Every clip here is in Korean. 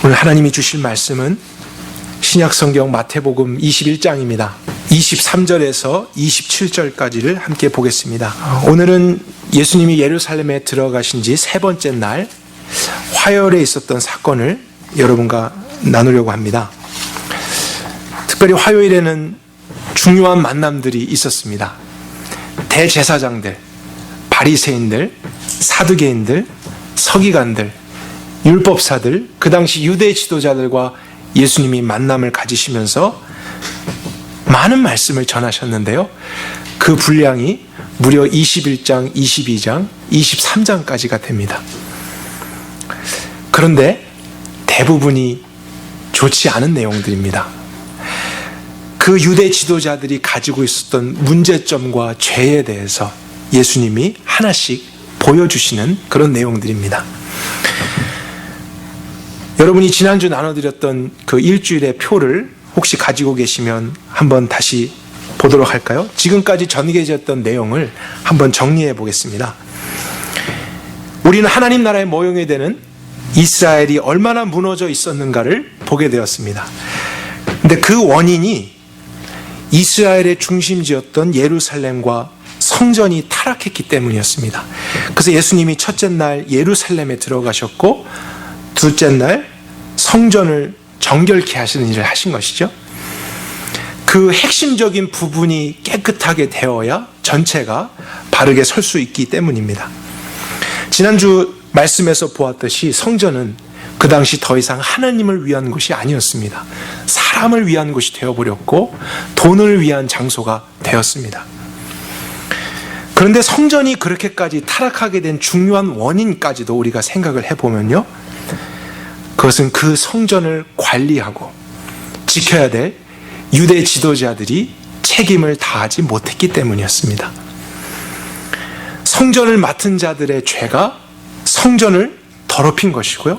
오늘 하나님이 주실 말씀은 신약성경 마태복음 21장입니다. 23절에서 27절까지를 함께 보겠습니다. 오늘은 예수님이 예루살렘에 들어가신 지 세 번째 날 화요일에 있었던 사건을 여러분과 나누려고 합니다. 특별히 화요일에는 중요한 만남들이 있었습니다. 대제사장들, 바리새인들, 사두개인들, 서기관들, 율법사들, 그 당시 유대 지도자들과 예수님이 만남을 가지시면서 많은 말씀을 전하셨는데요. 그 분량이 무려 21장, 22장, 23장까지가 됩니다. 그런데 대부분이 좋지 않은 내용들입니다. 그 유대 지도자들이 가지고 있었던 문제점과 죄에 대해서 예수님이 하나씩 보여주시는 그런 내용들입니다. 여러분이 지난주 나눠드렸던 그 일주일의 표를 혹시 가지고 계시면 한번 다시 보도록 할까요? 지금까지 전개되었던 내용을 한번 정리해 보겠습니다. 우리는 하나님 나라에 모형이 되는 이스라엘이 얼마나 무너져 있었는가를 보게 되었습니다. 근데 그 원인이 이스라엘의 중심지였던 예루살렘과 성전이 타락했기 때문이었습니다. 그래서 예수님이 첫째 날 예루살렘에 들어가셨고 둘째 날 성전을 정결케 하시는 일을 하신 것이죠. 그 핵심적인 부분이 깨끗하게 되어야 전체가 바르게 설 수 있기 때문입니다. 지난주 말씀에서 보았듯이 성전은 그 당시 더 이상 하나님을 위한 곳이 아니었습니다. 사람을 위한 곳이 되어버렸고 돈을 위한 장소가 되었습니다. 그런데 성전이 그렇게까지 타락하게 된 중요한 원인까지도 우리가 생각을 해보면요, 그것은 그 성전을 관리하고 지켜야 될 유대 지도자들이 책임을 다하지 못했기 때문이었습니다. 성전을 맡은 자들의 죄가 성전을 더럽힌 것이고요,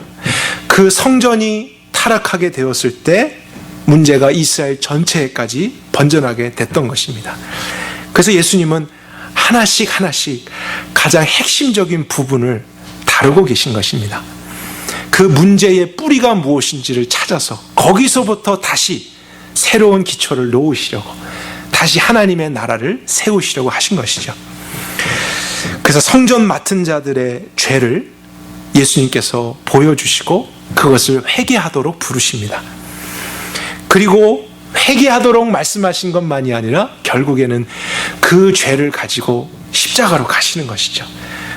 그 성전이 타락하게 되었을 때 문제가 이스라엘 전체에까지 번져나게 됐던 것입니다. 그래서 예수님은 하나씩 가장 핵심적인 부분을 다루고 계신 것입니다. 그 문제의 뿌리가 무엇인지를 찾아서 거기서부터 다시 새로운 기초를 놓으시려고, 다시 하나님의 나라를 세우시려고 하신 것이죠. 그래서 성전 맡은 자들의 죄를 예수님께서 보여주시고 그것을 회개하도록 부르십니다. 그리고 회개하도록 말씀하신 것만이 아니라 결국에는 그 죄를 가지고 십자가로 가시는 것이죠.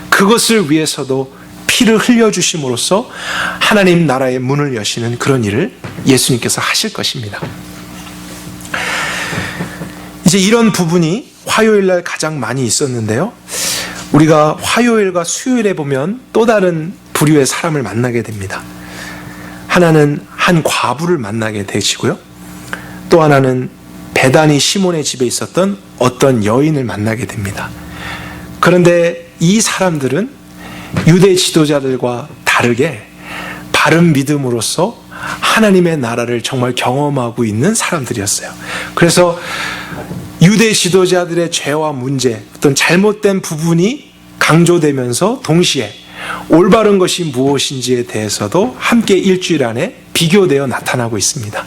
그것을 위해서도 피를 흘려주심으로써 하나님 나라의 문을 여시는 그런 일을 예수님께서 하실 것입니다. 이제 이런 부분이 화요일날 가장 많이 있었는데요, 우리가 화요일과 수요일에 보면 또 다른 부류의 사람을 만나게 됩니다. 하나는 한 과부를 만나게 되시고요, 또 하나는 베다니 시몬의 집에 있었던 어떤 여인을 만나게 됩니다. 그런데 이 사람들은 유대 지도자들과 다르게 바른 믿음으로써 하나님의 나라를 정말 경험하고 있는 사람들이었어요. 그래서 유대 지도자들의 죄와 문제, 어떤 잘못된 부분이 강조되면서 동시에 올바른 것이 무엇인지에 대해서도 함께 일주일 안에 비교되어 나타나고 있습니다.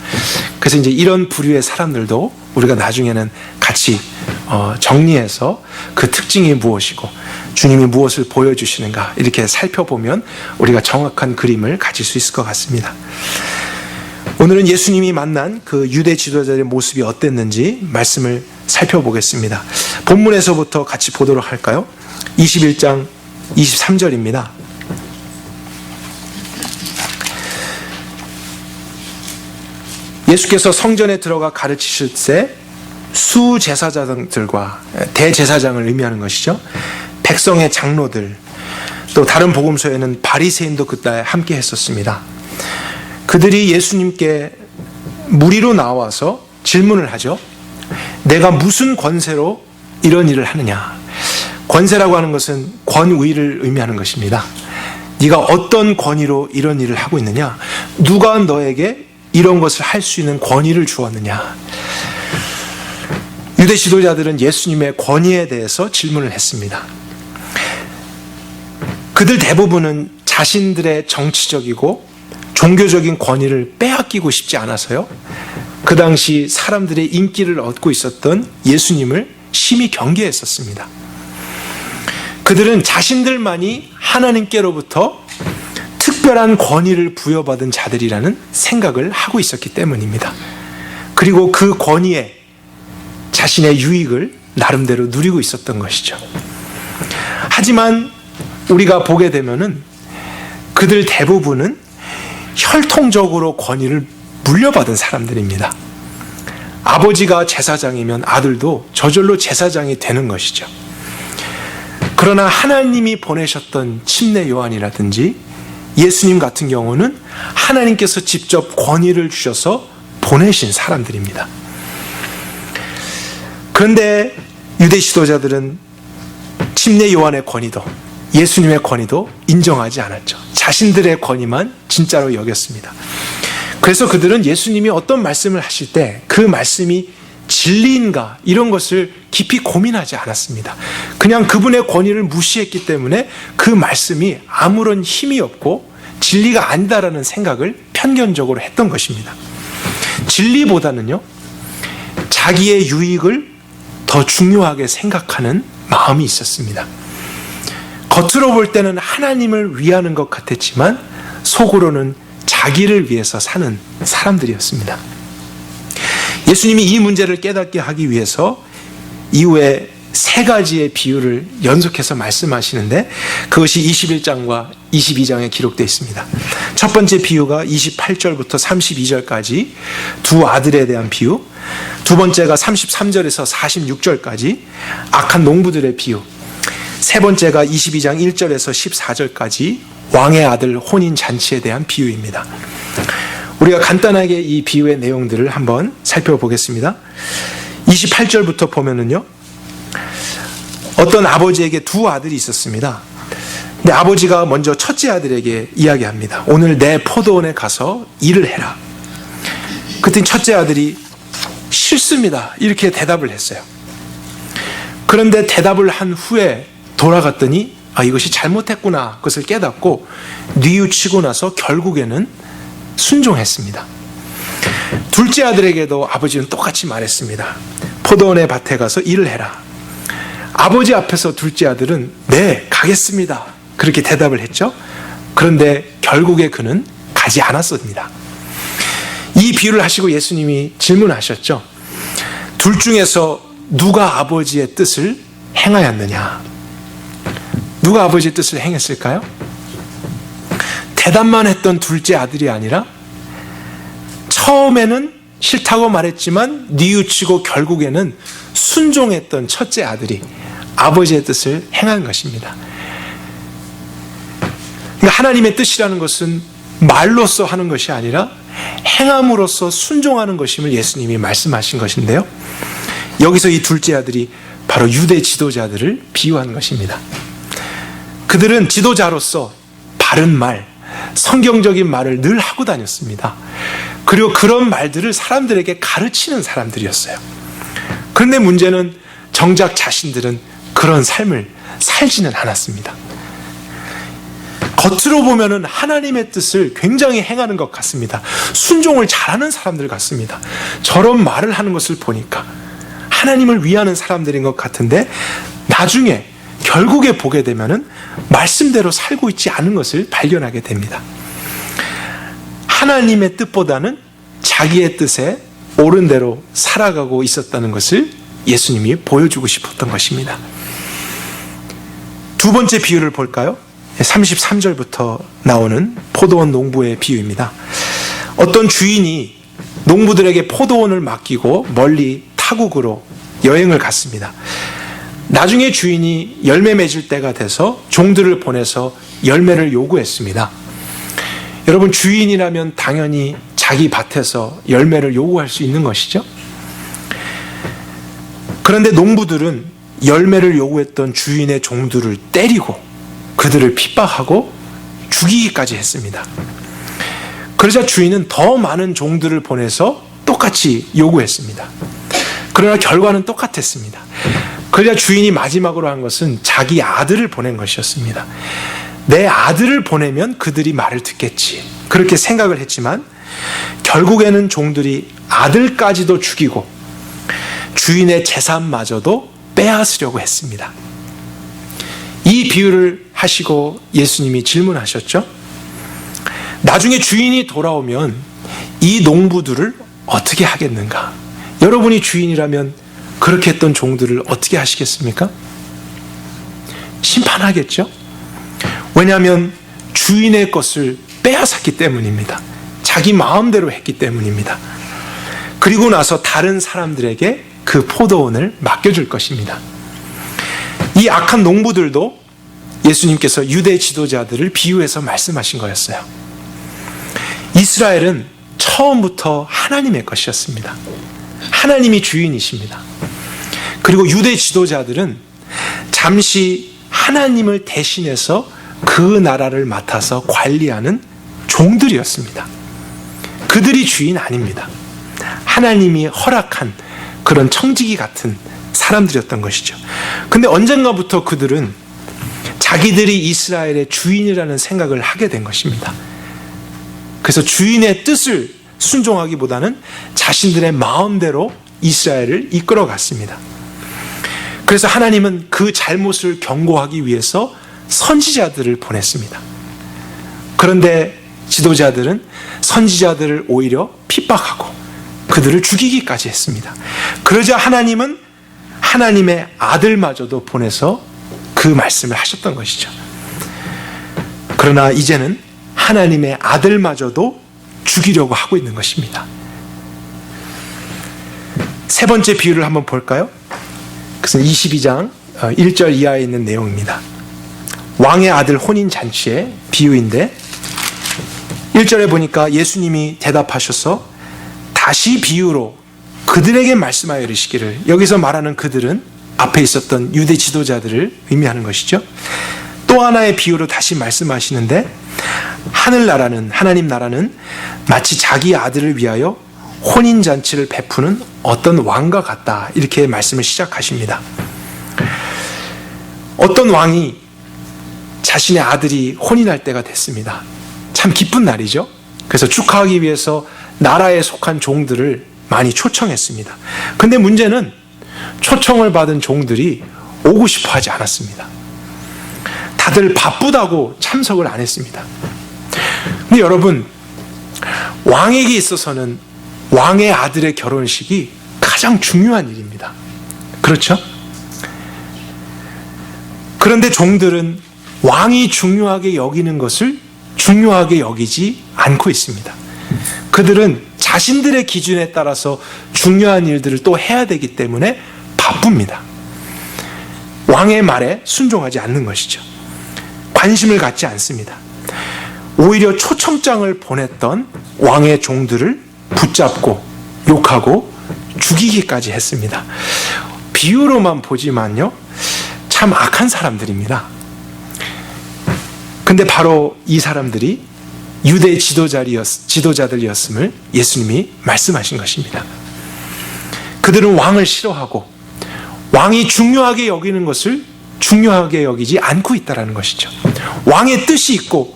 그래서 이제 이런 부류의 사람들도 우리가 나중에는 같이 정리해서 그 특징이 무엇이고 주님이 무엇을 보여주시는가 이렇게 살펴보면 우리가 정확한 그림을 가질 수 있을 것 같습니다. 오늘은 예수님이 만난 그 유대 지도자들의 모습이 어땠는지 말씀을 살펴보겠습니다. 본문에서부터 같이 보도록 할까요? 21장 23절입니다. 예수께서 성전에 들어가 가르치실 때 수제사장들과 대제사장을 의미하는 것이죠, 백성의 장로들, 또 다른 복음서에는 바리새인도 그때 함께 했었습니다. 그들이 예수님께 무리로 나와서 질문을 하죠. 내가 무슨 권세로 이런 일을 하느냐. 권세라고 하는 것은 권위를 의미하는 것입니다. 네가 어떤 권위로 이런 일을 하고 있느냐, 누가 너에게 이런 것을 할 수 있는 권위를 주었느냐. 유대 지도자들은 예수님의 권위에 대해서 질문을 했습니다. 그들 대부분은 자신들의 정치적이고 종교적인 권위를 빼앗기고 싶지 않아서요. 그 당시 사람들의 인기를 얻고 있었던 예수님을 심히 경계했었습니다. 그들은 자신들만이 하나님께로부터 특별한 권위를 부여받은 자들이라는 생각을 하고 있었기 때문입니다. 그리고 그 권위에 자신의 유익을 나름대로 누리고 있었던 것이죠. 하지만 우리가 보게 되면은 그들 대부분은 혈통적으로 권위를 물려받은 사람들입니다. 아버지가 제사장이면 아들도 저절로 제사장이 되는 것이죠. 그러나 하나님이 보내셨던 침례 요한이라든지 예수님 같은 경우는 하나님께서 직접 권위를 주셔서 보내신 사람들입니다. 그런데 유대 지도자들은 침례 요한의 권위도 예수님의 권위도 인정하지 않았죠. 자신들의 권위만 진짜로 여겼습니다. 그래서 그들은 예수님이 어떤 말씀을 하실 때 그 말씀이 진리인가 이런 것을 깊이 고민하지 않았습니다. 그냥 그분의 권위를 무시했기 때문에 그 말씀이 아무런 힘이 없고 진리가 아니다라는 생각을 편견적으로 했던 것입니다. 진리보다는요, 자기의 유익을 더 중요하게 생각하는 마음이 있었습니다. 겉으로 볼 때는 하나님을 위하는 것 같았지만 속으로는 자기를 위해서 사는 사람들이었습니다. 예수님이 이 문제를 깨닫게 하기 위해서 이후에 세 가지의 비유를 연속해서 말씀하시는데 그것이 21장과 22장에 기록되어 있습니다. 첫 번째 비유가 28절부터 32절까지 두 아들에 대한 비유, 두 번째가 33절에서 46절까지 악한 농부들의 비유, 세 번째가 22장 1절에서 14절까지 왕의 아들 혼인잔치에 대한 비유입니다. 우리가 간단하게 이 비유의 내용들을 한번 살펴보겠습니다. 28절부터 보면은요, 어떤 아버지에게 두 아들이 있었습니다. 근데 아버지가 먼저 첫째 아들에게 이야기합니다. 오늘 내 포도원에 가서 일을 해라. 그랬더니 첫째 아들이 싫습니다. 이렇게 대답을 했어요. 그런데 대답을 한 후에 돌아갔더니 이것이 잘못했구나 그것을 깨닫고 뉘우치고 나서 결국에는 순종했습니다. 둘째 아들에게도 아버지는 똑같이 말했습니다. 포도원의 밭에 가서 일을 해라. 아버지 앞에서 둘째 아들은 네, 가겠습니다. 그렇게 대답을 했죠. 그런데 결국에 그는 가지 않았습니다. 이 비유를 하시고 예수님이 질문하셨죠. 둘 중에서 누가 아버지의 뜻을 행하였느냐? 누가 아버지의 뜻을 행했을까요? 대답만 했던 둘째 아들이 아니라 처음에는 싫다고 말했지만 뉘우치고 결국에는 순종했던 첫째 아들이 아버지의 뜻을 행한 것입니다. 그러니까 하나님의 뜻이라는 것은 말로써 하는 것이 아니라 행함으로써 순종하는 것임을 예수님이 말씀하신 것인데요. 여기서 이 둘째 아들이 바로 유대 지도자들을 비유한 것입니다. 그들은 지도자로서 바른 말, 성경적인 말을 늘 하고 다녔습니다. 그리고 그런 말들을 사람들에게 가르치는 사람들이었어요. 그런데 문제는 정작 자신들은 그런 삶을 살지는 않았습니다. 겉으로 보면은 하나님의 뜻을 굉장히 행하는 것 같습니다. 순종을 잘하는 사람들 같습니다. 저런 말을 하는 것을 보니까 하나님을 위하는 사람들인 것 같은데 나중에 결국에 보게 되면은 말씀대로 살고 있지 않은 것을 발견하게 됩니다. 하나님의 뜻보다는 자기의 뜻에 옳은 대로 살아가고 있었다는 것을 예수님이 보여주고 싶었던 것입니다. 두 번째 비유를 볼까요? 33절부터 나오는 포도원 농부의 비유입니다. 어떤 주인이 농부들에게 포도원을 맡기고 멀리 타국으로 여행을 갔습니다. 나중에 주인이 열매 맺을 때가 돼서 종들을 보내서 열매를 요구했습니다. 여러분, 주인이라면 당연히 자기 밭에서 열매를 요구할 수 있는 것이죠. 그런데 농부들은 열매를 요구했던 주인의 종들을 때리고 그들을 핍박하고 죽이기까지 했습니다. 그러자 주인은 더 많은 종들을 보내서 똑같이 요구했습니다. 그러나 결과는 똑같았습니다. 그러자 주인이 마지막으로 한 것은 자기 아들을 보낸 것이었습니다. 내 아들을 보내면 그들이 말을 듣겠지. 그렇게 생각을 했지만 결국에는 종들이 아들까지도 죽이고 주인의 재산마저도 빼앗으려고 했습니다. 이 비유를 하시고 예수님이 질문하셨죠. 나중에 주인이 돌아오면 이 농부들을 어떻게 하겠는가? 여러분이 주인이라면 그렇게 했던 종들을 어떻게 하시겠습니까? 심판하겠죠? 왜냐하면 주인의 것을 빼앗았기 때문입니다. 자기 마음대로 했기 때문입니다. 그리고 나서 다른 사람들에게 그 포도원을 맡겨줄 것입니다. 이 악한 농부들도 예수님께서 유대 지도자들을 비유해서 말씀하신 거였어요. 이스라엘은 처음부터 하나님의 것이었습니다. 하나님이 주인이십니다. 그리고 유대 지도자들은 잠시 하나님을 대신해서 그 나라를 맡아서 관리하는 종들이었습니다. 그들이 주인 아닙니다. 하나님이 허락한 그런 청지기 같은 사람들이었던 것이죠. 근데 언젠가부터 그들은 자기들이 이스라엘의 주인이라는 생각을 하게 된 것입니다. 그래서 주인의 뜻을 순종하기보다는 자신들의 마음대로 이스라엘을 이끌어갔습니다. 그래서 하나님은 그 잘못을 경고하기 위해서 선지자들을 보냈습니다. 그런데 지도자들은 선지자들을 오히려 핍박하고 그들을 죽이기까지 했습니다. 그러자 하나님은 하나님의 아들마저도 보내서 그 말씀을 하셨던 것이죠. 그러나 이제는 하나님의 아들마저도 죽이려고 하고 있는 것입니다. 세 번째 비유를 한번 볼까요? 그것은 22장 1절 이하에 있는 내용입니다. 왕의 아들 혼인잔치의 비유인데 1절에 보니까 예수님이 대답하셔서 다시 비유로 그들에게 말씀하여 이르시기를, 여기서 말하는 그들은 앞에 있었던 유대 지도자들을 의미하는 것이죠. 또 하나의 비유로 다시 말씀하시는데 하늘나라는, 하나님 나라는 마치 자기 아들을 위하여 혼인잔치를 베푸는 어떤 왕과 같다, 이렇게 말씀을 시작하십니다. 어떤 왕이 자신의 아들이 혼인할 때가 됐습니다. 참 기쁜 날이죠. 그래서 축하하기 위해서 나라에 속한 종들을 많이 초청했습니다. 근데 문제는 초청을 받은 종들이 오고 싶어 하지 않았습니다. 다들 바쁘다고 참석을 안 했습니다. 근데 여러분, 왕에게 있어서는 왕의 아들의 결혼식이 가장 중요한 일입니다. 그렇죠? 그런데 종들은 왕이 중요하게 여기는 것을 중요하게 여기지 않고 있습니다. 그들은 자신들의 기준에 따라서 중요한 일들을 또 해야 되기 때문에 바쁩니다. 왕의 말에 순종하지 않는 것이죠. 관심을 갖지 않습니다. 오히려 초청장을 보냈던 왕의 종들을 붙잡고 욕하고 죽이기까지 했습니다. 비유로만 보지만요, 참 악한 사람들입니다. 근데 바로 이 사람들이 유대 지도자들이었음을 예수님이 말씀하신 것입니다. 그들은 왕을 싫어하고 왕이 중요하게 여기는 것을 중요하게 여기지 않고 있다는 것이죠. 왕의 뜻이 있고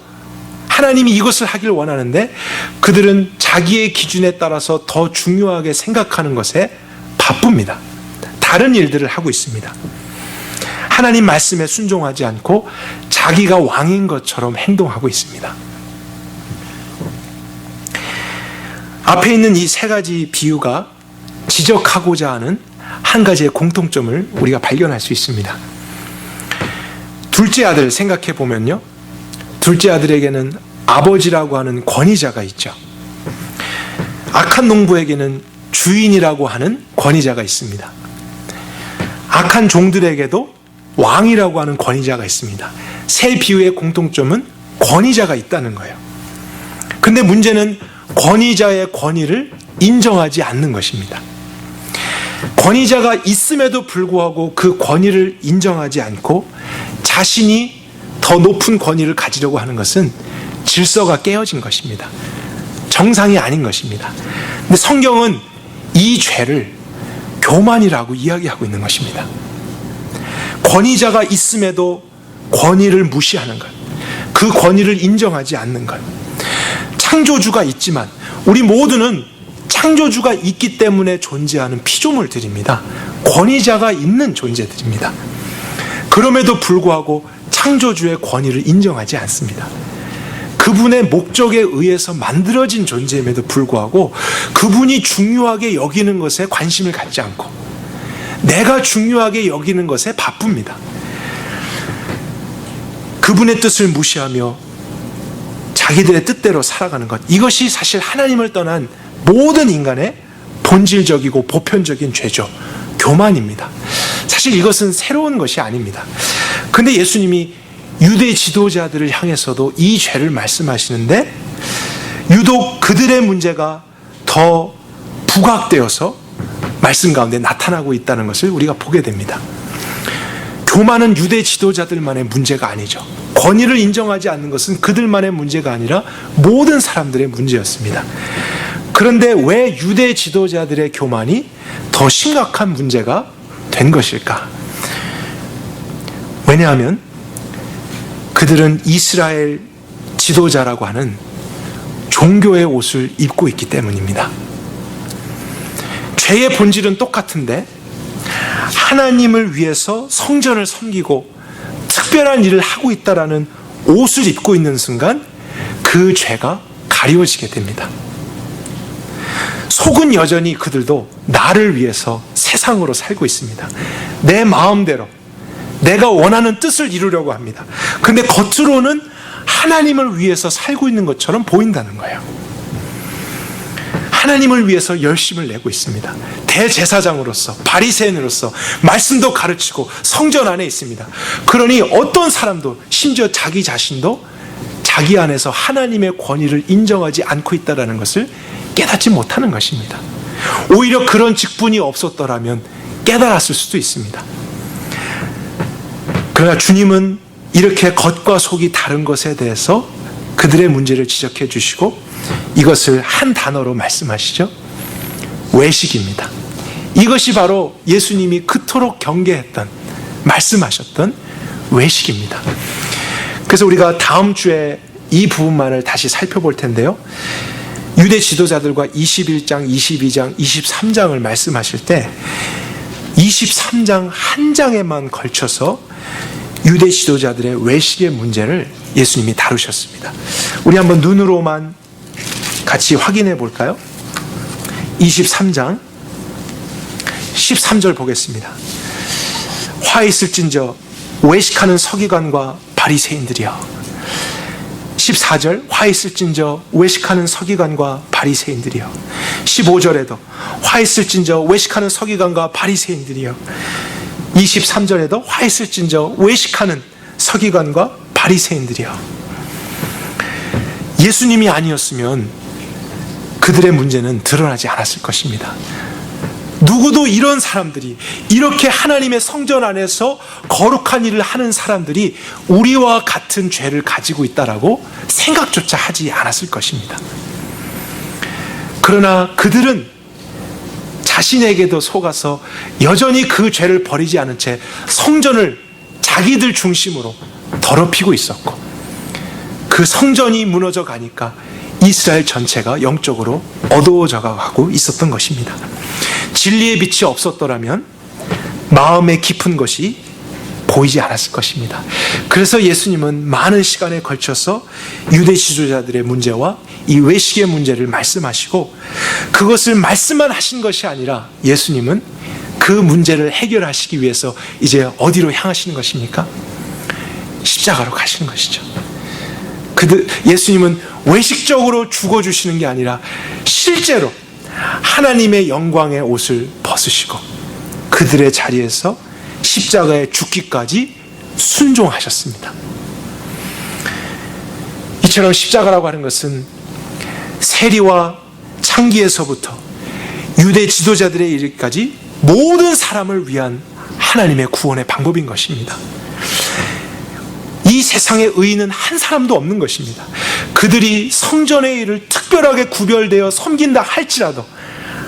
하나님이 이것을 하길 원하는데 그들은 자기의 기준에 따라서 더 중요하게 생각하는 것에 바쁩니다. 다른 일들을 하고 있습니다. 하나님 말씀에 순종하지 않고 자기가 왕인 것처럼 행동하고 있습니다. 앞에 있는 이 세 가지 비유가 지적하고자 하는 한 가지의 공통점을 우리가 발견할 수 있습니다. 둘째 아들 생각해 보면요, 둘째 아들에게는 아버지라고 하는 권위자가 있죠. 악한 농부에게는 주인이라고 하는 권위자가 있습니다. 악한 종들에게도 왕이라고 하는 권위자가 있습니다. 세 비유의 공통점은 권위자가 있다는 거예요. 근데 문제는 권위자의 권위를 인정하지 않는 것입니다. 권위자가 있음에도 불구하고 그 권위를 인정하지 않고 자신이 더 높은 권위를 가지려고 하는 것은 질서가 깨어진 것입니다. 정상이 아닌 것입니다. 근데 성경은 이 죄를 교만이라고 이야기하고 있는 것입니다. 권위자가 있음에도 권위를 무시하는 것, 그 권위를 인정하지 않는 것, 창조주가 있지만 우리 모두는 창조주가 있기 때문에 존재하는 피조물들입니다. 권위자가 있는 존재들입니다. 그럼에도 불구하고 창조주의 권위를 인정하지 않습니다. 그분의 목적에 의해서 만들어진 존재임에도 불구하고 그분이 중요하게 여기는 것에 관심을 갖지 않고 내가 중요하게 여기는 것에 바쁩니다. 그분의 뜻을 무시하며 자기들의 뜻대로 살아가는 것, 이것이 사실 하나님을 떠난 모든 인간의 본질적이고 보편적인 죄죠. 교만입니다. 사실 이것은 새로운 것이 아닙니다. 그런데 예수님이 유대 지도자들을 향해서도 이 죄를 말씀하시는데 유독 그들의 문제가 더 부각되어서 말씀 가운데 나타나고 있다는 것을 우리가 보게 됩니다. 교만은 유대 지도자들만의 문제가 아니죠. 권위를 인정하지 않는 것은 그들만의 문제가 아니라 모든 사람들의 문제였습니다. 그런데 왜 유대 지도자들의 교만이 더 심각한 문제가 된 것일까? 왜냐하면 그들은 이스라엘 지도자라고 하는 종교의 옷을 입고 있기 때문입니다. 죄의 본질은 똑같은데 하나님을 위해서 성전을 섬기고 특별한 일을 하고 있다라는 옷을 입고 있는 순간 그 죄가 가려지게 됩니다. 속은 여전히 그들도 나를 위해서 세상으로 살고 있습니다. 내 마음대로 내가 원하는 뜻을 이루려고 합니다. 그런데 겉으로는 하나님을 위해서 살고 있는 것처럼 보인다는 거예요. 하나님을 위해서 열심을 내고 있습니다. 대제사장으로서, 바리새인으로서 말씀도 가르치고 성전 안에 있습니다. 그러니 어떤 사람도, 심지어 자기 자신도 자기 안에서 하나님의 권위를 인정하지 않고 있다는 것을 깨닫지 못하는 것입니다. 오히려 그런 직분이 없었더라면 깨달았을 수도 있습니다. 그러나 주님은 이렇게 겉과 속이 다른 것에 대해서 그들의 문제를 지적해 주시고 이것을 한 단어로 말씀하시죠. 외식입니다. 이것이 바로 예수님이 그토록 경계했던, 말씀하셨던 외식입니다. 그래서 우리가 다음 주에 이 부분만을 다시 살펴볼 텐데요. 유대 지도자들과 21장, 22장, 23장을 말씀하실 때 23장 한 장에만 걸쳐서 유대 지도자들의 외식의 문제를 예수님이 다루셨습니다. 우리 한번 눈으로만 같이 확인해 볼까요? 23장 13절 보겠습니다. 화 있을진저 외식하는 서기관과 바리새인들이여. 14절 화 있을진저 외식하는 서기관과 바리새인들이여. 15절에도 화 있을진저 외식하는 서기관과 바리새인들이여. 23절에도 화 있을진저 외식하는 서기관과 바리새인들이여. 예수님이 아니었으면 그들의 문제는 드러나지 않았을 것입니다. 누구도 이런 사람들이, 이렇게 하나님의 성전 안에서 거룩한 일을 하는 사람들이 우리와 같은 죄를 가지고 있다라고 생각조차 하지 않았을 것입니다. 그러나 그들은 자신에게도 속아서 여전히 그 죄를 버리지 않은 채 성전을 자기들 중심으로 더럽히고 있었고, 그 성전이 무너져 가니까 이스라엘 전체가 영적으로 어두워져 가고 있었던 것입니다. 진리의 빛이 없었더라면 마음의 깊은 것이 보이지 않았을 것입니다. 그래서 예수님은 많은 시간에 걸쳐서 유대 지도자들의 문제와 이 외식의 문제를 말씀하시고, 그것을 말씀만 하신 것이 아니라 예수님은 그 문제를 해결하시기 위해서 이제 어디로 향하시는 것입니까? 십자가로 가시는 것이죠. 예수님은 외식적으로 죽어주시는 게 아니라 실제로 하나님의 영광의 옷을 벗으시고 그들의 자리에서 십자가에 죽기까지 순종하셨습니다. 이처럼 십자가라고 하는 것은 세리와 창기에서부터 유대 지도자들에 이르기까지 모든 사람을 위한 하나님의 구원의 방법인 것입니다. 이 세상에 의인은 한 사람도 없는 것입니다. 그들이 성전의 일을 특별하게 구별되어 섬긴다 할지라도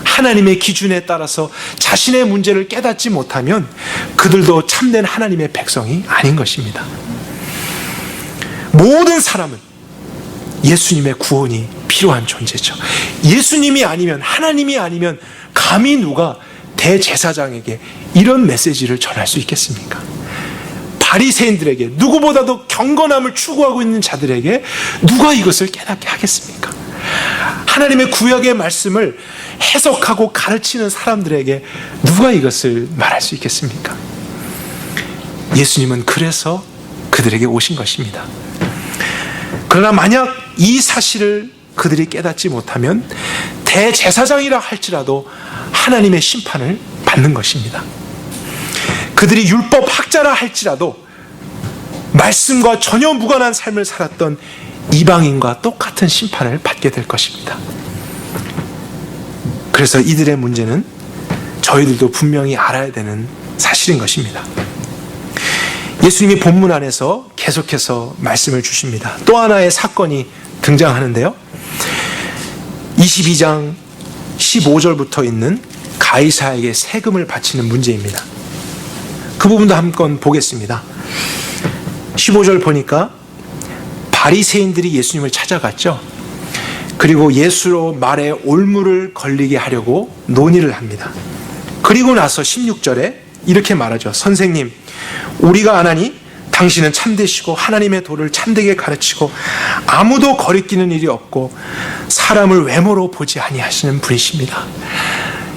하나님의 기준에 따라서 자신의 문제를 깨닫지 못하면 그들도 참된 하나님의 백성이 아닌 것입니다. 모든 사람은 예수님의 구원이 필요한 존재죠. 예수님이 아니면, 하나님이 아니면 감히 누가 대제사장에게 이런 메시지를 전할 수 있겠습니까? 바리새인들에게, 누구보다도 경건함을 추구하고 있는 자들에게 누가 이것을 깨닫게 하겠습니까? 하나님의 구약의 말씀을 해석하고 가르치는 사람들에게 누가 이것을 말할 수 있겠습니까? 예수님은 그래서 그들에게 오신 것입니다. 그러나 만약 이 사실을 그들이 깨닫지 못하면 대제사장이라 할지라도 하나님의 심판을 받는 것입니다. 그들이 율법 학자라 할지라도 말씀과 전혀 무관한 삶을 살았던 이방인과 똑같은 심판을 받게 될 것입니다. 그래서 이들의 문제는 저희들도 분명히 알아야 되는 사실인 것입니다. 예수님이 본문 안에서 계속해서 말씀을 주십니다. 또 하나의 사건이 등장하는데요. 22장 15절부터 있는 가이사에게 세금을 바치는 문제입니다. 그 부분도 한번 보겠습니다. 15절 보니까 바리새인들이 예수님을 찾아갔죠. 그리고 예수로 말에 올무를 걸리게 하려고 논의를 합니다. 그리고 나서 16절에 이렇게 말하죠. 선생님, 우리가 아나니 당신은 참되시고 하나님의 도를 참되게 가르치고 아무도 거리끼는 일이 없고 사람을 외모로 보지 아니하시는 분이십니다.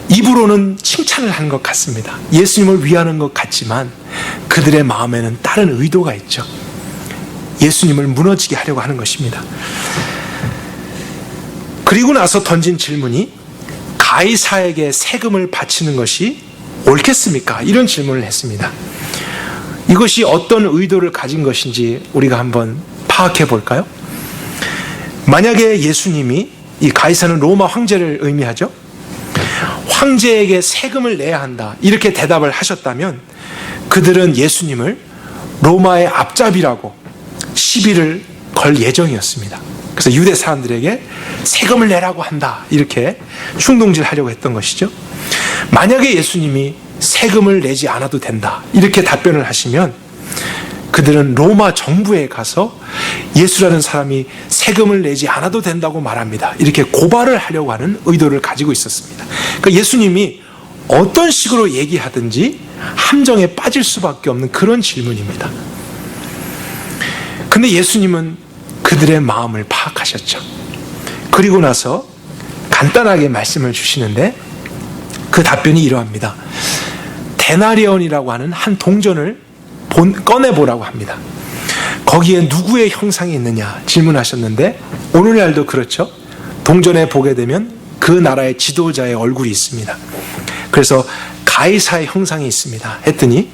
입으로는 칭찬을 하는 것 같습니다. 예수님을 위하는 것 같지만 그들의 마음에는 다른 의도가 있죠. 예수님을 무너지게 하려고 하는 것입니다. 그리고 나서 던진 질문이 가이사에게 세금을 바치는 것이 옳겠습니까? 이런 질문을 했습니다. 이것이 어떤 의도를 가진 것인지 우리가 한번 파악해 볼까요? 만약에 예수님이, 이 가이사는 로마 황제를 의미하죠. 황제에게 세금을 내야 한다 이렇게 대답을 하셨다면 그들은 예수님을 로마의 앞잡이라고 시비를 걸 예정이었습니다. 그래서 유대 사람들에게 세금을 내라고 한다 이렇게 충동질하려고 했던 것이죠. 만약에 예수님이 세금을 내지 않아도 된다 이렇게 답변을 하시면 그들은 로마 정부에 가서 예수라는 사람이 세금을 내지 않아도 된다고 말합니다. 이렇게 고발을 하려고 하는 의도를 가지고 있었습니다. 그러니까 예수님이 어떤 식으로 얘기하든지 함정에 빠질 수밖에 없는 그런 질문입니다. 근데 예수님은 그들의 마음을 파악하셨죠. 그리고 나서 간단하게 말씀을 주시는데 그 답변이 이러합니다. 데나리온이라고 하는 한 동전을 꺼내보라고 합니다. 거기에 누구의 형상이 있느냐 질문하셨는데 오늘날도 그렇죠. 동전에 보게 되면 그 나라의 지도자의 얼굴이 있습니다. 그래서 가이사의 형상이 있습니다 했더니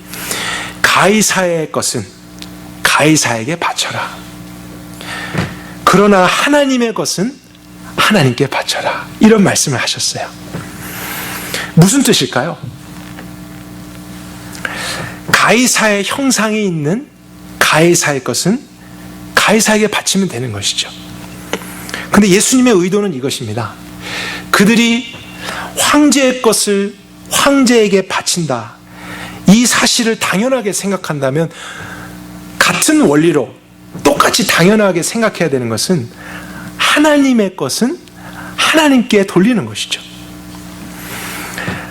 가이사의 것은 가이사에게 바쳐라. 그러나 하나님의 것은 하나님께 바쳐라. 이런 말씀을 하셨어요. 무슨 뜻일까요? 가이사의 형상이 있는 가이사의 것은 가이사에게 바치면 되는 것이죠. 근데 예수님의 의도는 이것입니다. 그들이 황제의 것을 황제에게 바친다. 이 사실을 당연하게 생각한다면 같은 원리로 똑같이 당연하게 생각해야 되는 것은 하나님의 것은 하나님께 돌리는 것이죠.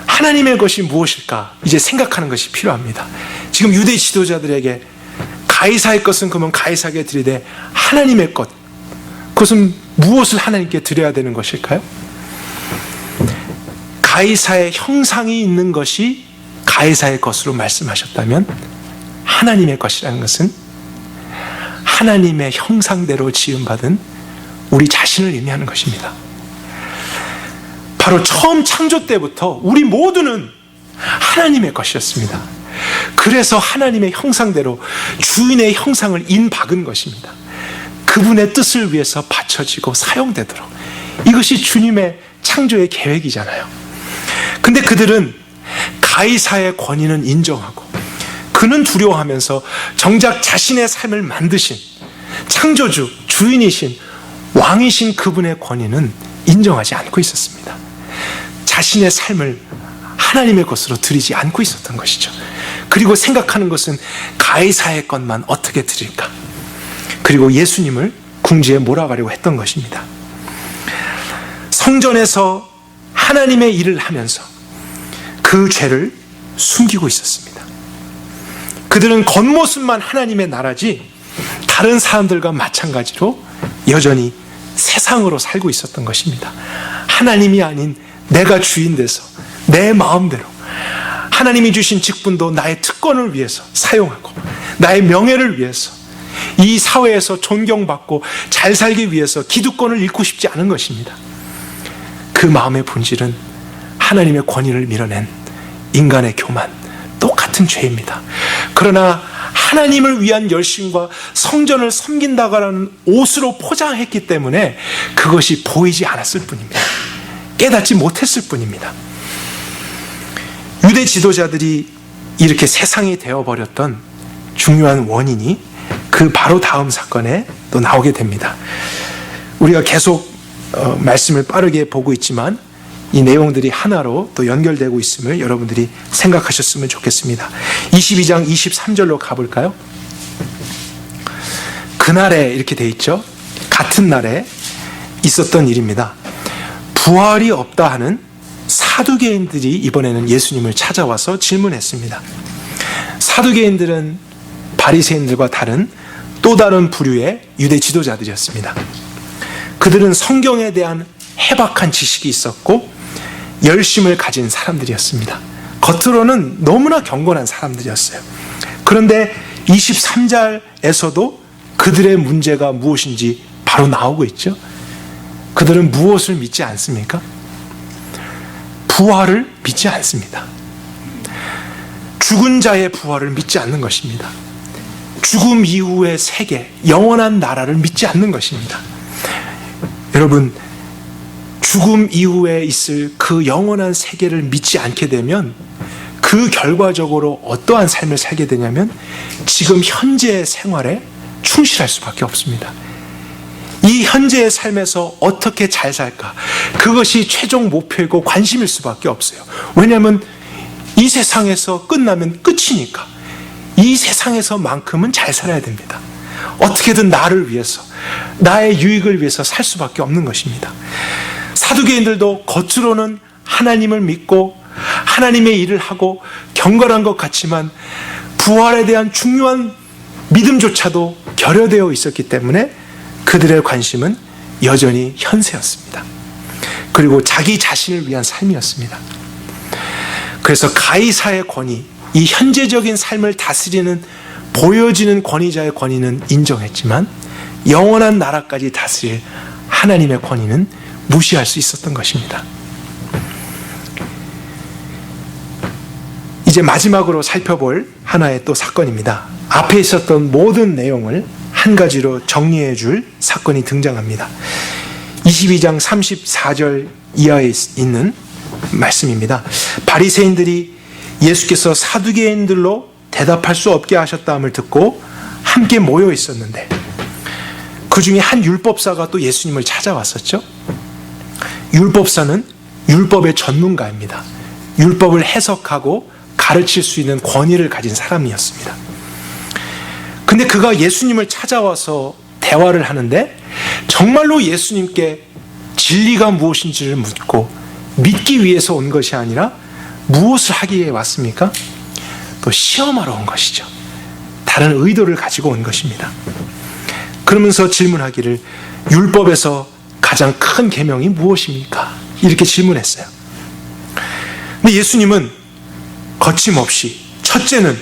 하나님의 것이 무엇일까? 이제 생각하는 것이 필요합니다. 지금 유대 지도자들에게 가이사의 것은 그러면 가이사에게 드리되 하나님의 것, 그것은 무엇을 하나님께 드려야 되는 것일까요? 가이사의 형상이 있는 것이 가이사의 것으로 말씀하셨다면 하나님의 것이라는 것은 하나님의 형상대로 지음받은 우리 자신을 의미하는 것입니다. 바로 처음 창조 때부터 우리 모두는 하나님의 것이었습니다. 그래서 하나님의 형상대로 주인의 형상을 인박은 것입니다. 그분의 뜻을 위해서 바쳐지고 사용되도록. 이것이 주님의 창조의 계획이잖아요. 근데 그들은 가이사의 권위는 인정하고 그는 두려워하면서 정작 자신의 삶을 만드신 창조주, 주인이신 왕이신 그분의 권위는 인정하지 않고 있었습니다. 자신의 삶을 하나님의 것으로 드리지 않고 있었던 것이죠. 그리고 생각하는 것은 가이사의 것만 어떻게 드릴까? 그리고 예수님을 궁지에 몰아가려고 했던 것입니다. 성전에서 하나님의 일을 하면서 그 죄를 숨기고 있었습니다. 그들은 겉모습만 하나님의 나라지 다른 사람들과 마찬가지로 여전히 세상으로 살고 있었던 것입니다. 하나님이 아닌 내가 주인 돼서 내 마음대로 하나님이 주신 직분도 나의 특권을 위해서 사용하고 나의 명예를 위해서 이 사회에서 존경받고 잘 살기 위해서 기득권을 잃고 싶지 않은 것입니다. 그 마음의 본질은 하나님의 권위를 밀어낸 인간의 교만, 똑같은 죄입니다. 그러나 하나님을 위한 열심과 성전을 섬긴다라는 옷으로 포장했기 때문에 그것이 보이지 않았을 뿐입니다. 깨닫지 못했을 뿐입니다. 유대 지도자들이 이렇게 세상이 되어버렸던 중요한 원인이 그 바로 다음 사건에 또 나오게 됩니다. 우리가 계속 말씀을 빠르게 보고 있지만 이 내용들이 하나로 또 연결되고 있음을 여러분들이 생각하셨으면 좋겠습니다. 22장 23절로 가볼까요? 그날에 이렇게 돼 있죠. 같은 날에 있었던 일입니다. 부활이 없다 하는 사두개인들이 이번에는 예수님을 찾아와서 질문했습니다. 사두개인들은 바리새인들과 다른 또 다른 부류의 유대 지도자들이었습니다. 그들은 성경에 대한 해박한 지식이 있었고 열심을 가진 사람들이었습니다. 겉으로는 너무나 경건한 사람들이었어요. 그런데 23절에서도 그들의 문제가 무엇인지 바로 나오고 있죠. 그들은 무엇을 믿지 않습니까? 부활을 믿지 않습니다. 죽은 자의 부활을 믿지 않는 것입니다. 죽음 이후의 세계, 영원한 나라를 믿지 않는 것입니다. 여러분, 죽음 이후에 있을 그 영원한 세계를 믿지 않게 되면 그 결과적으로 어떠한 삶을 살게 되냐면 지금 현재의 생활에 충실할 수밖에 없습니다. 이 현재의 삶에서 어떻게 잘 살까? 그것이 최종 목표이고 관심일 수밖에 없어요. 왜냐하면 이 세상에서 끝나면 끝이니까 이 세상에서만큼은 잘 살아야 됩니다. 어떻게든 나를 위해서, 나의 유익을 위해서 살 수밖에 없는 것입니다. 사두개인들도 겉으로는 하나님을 믿고 하나님의 일을 하고 경건한 것 같지만 부활에 대한 중요한 믿음조차도 결여되어 있었기 때문에 그들의 관심은 여전히 현세였습니다. 그리고 자기 자신을 위한 삶이었습니다. 그래서 가이사의 권위, 이 현재적인 삶을 다스리는 보여지는 권위자의 권위는 인정했지만 영원한 나라까지 다스릴 하나님의 권위는 무시할 수 있었던 것입니다. 이제 마지막으로 살펴볼 하나의 또 사건입니다. 앞에 있었던 모든 내용을 한 가지로 정리해 줄 사건이 등장합니다. 22장 34절 이하에 있는 말씀입니다. 바리새인들이 예수께서 사두개인들로 대답할 수 없게 하셨다함을 듣고 함께 모여 있었는데 그 중에 한 율법사가 또 예수님을 찾아왔었죠. 율법사는 율법의 전문가입니다. 율법을 해석하고 가르칠 수 있는 권위를 가진 사람이었습니다. 근데 그가 예수님을 찾아와서 대화를 하는데 정말로 예수님께 진리가 무엇인지를 묻고 믿기 위해서 온 것이 아니라 무엇을 하기 위해 왔습니까? 또 시험하러 온 것이죠. 다른 의도를 가지고 온 것입니다. 그러면서 질문하기를 율법에서 가장 큰 계명이 무엇입니까? 이렇게 질문했어요. 근데 예수님은 거침없이 첫째는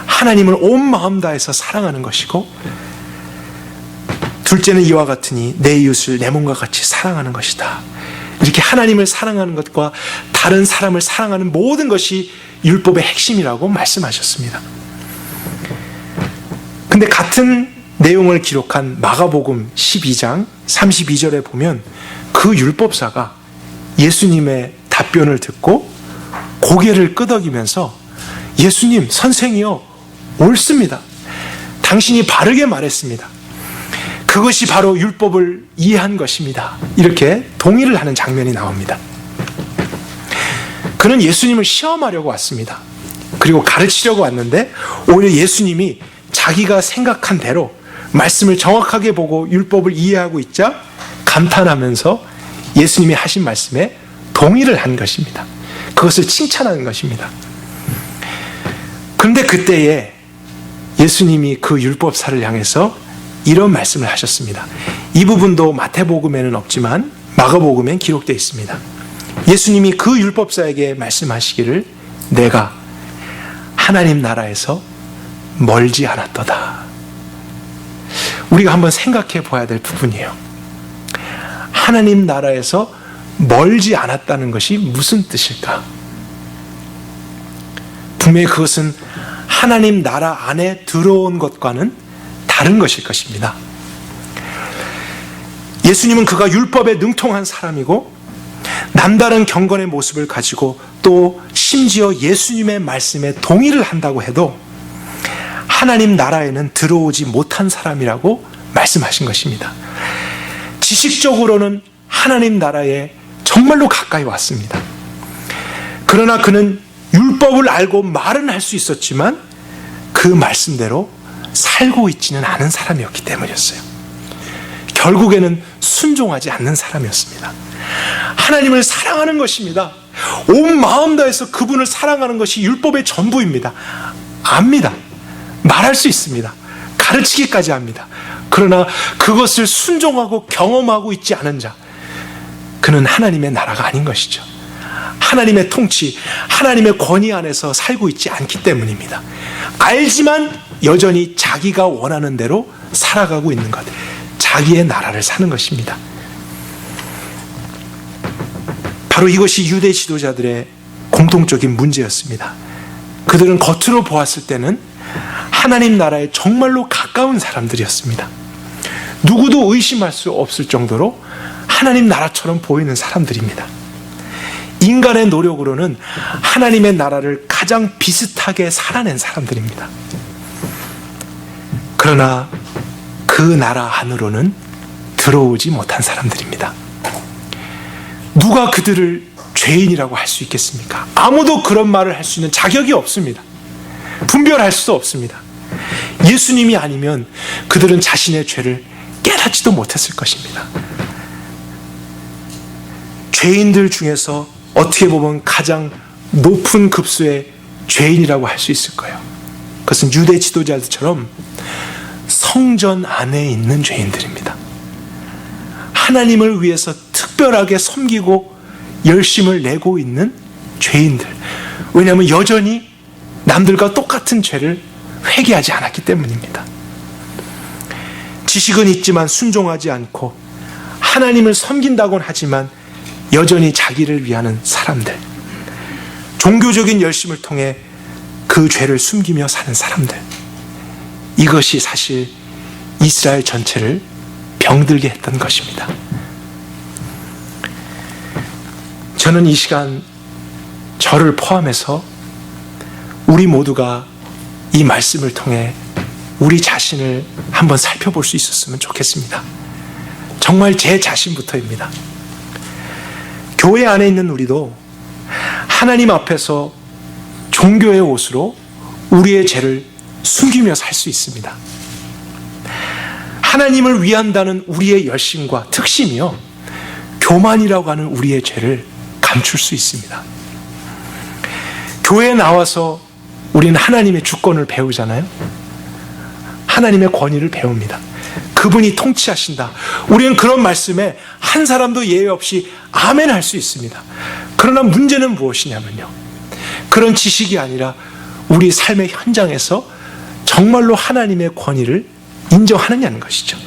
하나님을 온 마음 다해서 사랑하는 것이고 둘째는 이와 같으니 내 이웃을 내 몸과 같이 사랑하는 것이다. 이렇게 하나님을 사랑하는 것과 다른 사람을 사랑하는 모든 것이 율법의 핵심이라고 말씀하셨습니다. 근데 같은 내용을 기록한 마가복음 12장 32절에 보면 그 율법사가 예수님의 답변을 듣고 고개를 끄덕이면서 예수님, 선생이요, 옳습니다. 당신이 바르게 말했습니다. 그것이 바로 율법을 이해한 것입니다. 이렇게 동의를 하는 장면이 나옵니다. 그는 예수님을 시험하려고 왔습니다. 그리고 가르치려고 왔는데 오히려 예수님이 자기가 생각한 대로 말씀을 정확하게 보고 율법을 이해하고 있자 감탄하면서 예수님이 하신 말씀에 동의를 한 것입니다. 그것을 칭찬하는 것입니다. 그런데 그때에 예수님이 그 율법사를 향해서 이런 말씀을 하셨습니다. 이 부분도 마태복음에는 없지만 마가복음엔 기록되어 있습니다. 예수님이 그 율법사에게 말씀하시기를 내가 하나님 나라에서 멀지 않았도다. 우리가 한번 생각해 봐야 될 부분이에요. 하나님 나라에서 멀지 않았다는 것이 무슨 뜻일까? 분명히 그것은 하나님 나라 안에 들어온 것과는 다른 것일 것입니다. 예수님은 그가 율법에 능통한 사람이고 남다른 경건의 모습을 가지고 또 심지어 예수님의 말씀에 동의를 한다고 해도 하나님 나라에는 들어오지 못한 사람이라고 말씀하신 것입니다. 지식적으로는 하나님 나라에 정말로 가까이 왔습니다. 그러나 그는 율법을 알고 말은 할 수 있었지만 그 말씀대로 살고 있지는 않은 사람이었기 때문이었어요. 결국에는 순종하지 않는 사람이었습니다. 하나님을 사랑하는 것입니다. 온 마음 다해서 그분을 사랑하는 것이 율법의 전부입니다. 압니다. 말할 수 있습니다. 가르치기까지 합니다. 그러나 그것을 순종하고 경험하고 있지 않은 자, 그는 하나님의 나라가 아닌 것이죠. 하나님의 통치, 하나님의 권위 안에서 살고 있지 않기 때문입니다. 알지만 여전히 자기가 원하는 대로 살아가고 있는 것, 자기의 나라를 사는 것입니다. 바로 이것이 유대 지도자들의 공통적인 문제였습니다. 그들은 겉으로 보았을 때는 하나님 나라에 정말로 가까운 사람들이었습니다. 누구도 의심할 수 없을 정도로 하나님 나라처럼 보이는 사람들입니다. 인간의 노력으로는 하나님의 나라를 가장 비슷하게 살아낸 사람들입니다. 그러나 그 나라 안으로는 들어오지 못한 사람들입니다. 누가 그들을 죄인이라고 할 수 있겠습니까? 아무도 그런 말을 할 수 있는 자격이 없습니다. 분별할 수도 없습니다. 예수님이 아니면 그들은 자신의 죄를 깨닫지도 못했을 것입니다. 죄인들 중에서 어떻게 보면 가장 높은 급수의 죄인이라고 할 수 있을 거예요. 그것은 유대 지도자들처럼 성전 안에 있는 죄인들입니다. 하나님을 위해서 특별하게 섬기고 열심을 내고 있는 죄인들. 왜냐하면 여전히 남들과 똑같은 죄를 회개하지 않았기 때문입니다. 지식은 있지만 순종하지 않고 하나님을 섬긴다고는 하지만 여전히 자기를 위하는 사람들, 종교적인 열심을 통해 그 죄를 숨기며 사는 사람들, 이것이 사실 이스라엘 전체를 병들게 했던 것입니다. 저는 이 시간 저를 포함해서 우리 모두가 이 말씀을 통해 우리 자신을 한번 살펴볼 수 있었으면 좋겠습니다. 정말 제 자신부터입니다. 교회 안에 있는 우리도 하나님 앞에서 종교의 옷으로 우리의 죄를 숨기며 살 수 있습니다. 하나님을 위한다는 우리의 열심과 특심이요, 교만이라고 하는 우리의 죄를 감출 수 있습니다. 교회에 나와서 우리는 하나님의 주권을 배우잖아요. 하나님의 권위를 배웁니다. 그분이 통치하신다. 우리는 그런 말씀에 한 사람도 예외 없이 아멘 할 수 있습니다. 그러나 문제는 무엇이냐면요, 그런 지식이 아니라 우리 삶의 현장에서 정말로 하나님의 권위를 인정하느냐는 것이죠.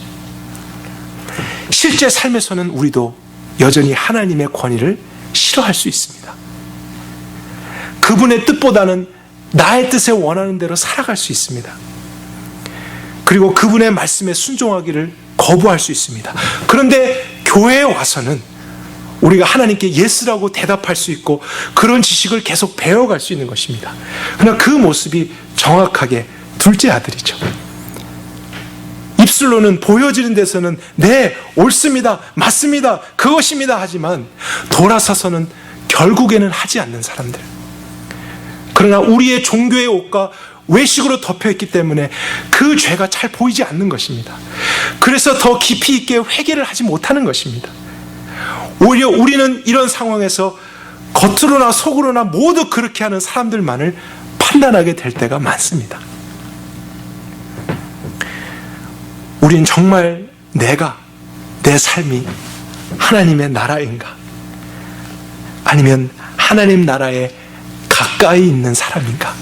실제 삶에서는 우리도 여전히 하나님의 권위를 싫어할 수 있습니다. 그분의 뜻보다는 나의 뜻에 원하는 대로 살아갈 수 있습니다. 그리고 그분의 말씀에 순종하기를 거부할 수 있습니다. 그런데 교회에 와서는 우리가 하나님께 예스라고 대답할 수 있고 그런 지식을 계속 배워갈 수 있는 것입니다. 그러나 그 모습이 정확하게 둘째 아들이죠. 입술로는 보여지는 데서는 네, 옳습니다, 맞습니다, 그것입니다 하지만 돌아서서는 결국에는 하지 않는 사람들. 그러나 우리의 종교의 옷과 외식으로 덮여있기 때문에 그 죄가 잘 보이지 않는 것입니다. 그래서 더 깊이 있게 회개를 하지 못하는 것입니다. 오히려 우리는 이런 상황에서 겉으로나 속으로나 모두 그렇게 하는 사람들만을 판단하게 될 때가 많습니다. 우린 정말 내 삶이 하나님의 나라인가? 아니면 하나님 나라에 가까이 있는 사람인가?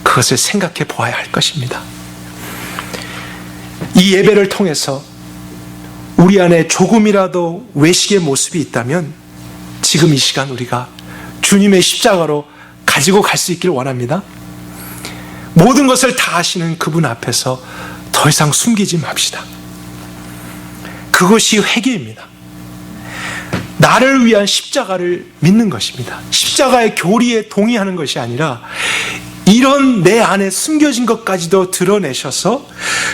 그것을 생각해 보아야 할 것입니다. 이 예배를 통해서 우리 안에 조금이라도 외식의 모습이 있다면 지금 이 시간 우리가 주님의 십자가로 가지고 갈 수 있기를 원합니다. 모든 것을 다 아시는 그분 앞에서 더 이상 숨기지 맙시다. 그것이 회개입니다. 나를 위한 십자가를 믿는 것입니다. 십자가의 교리에 동의하는 것이 아니라 이런 내 안에 숨겨진 것까지도 드러내셔서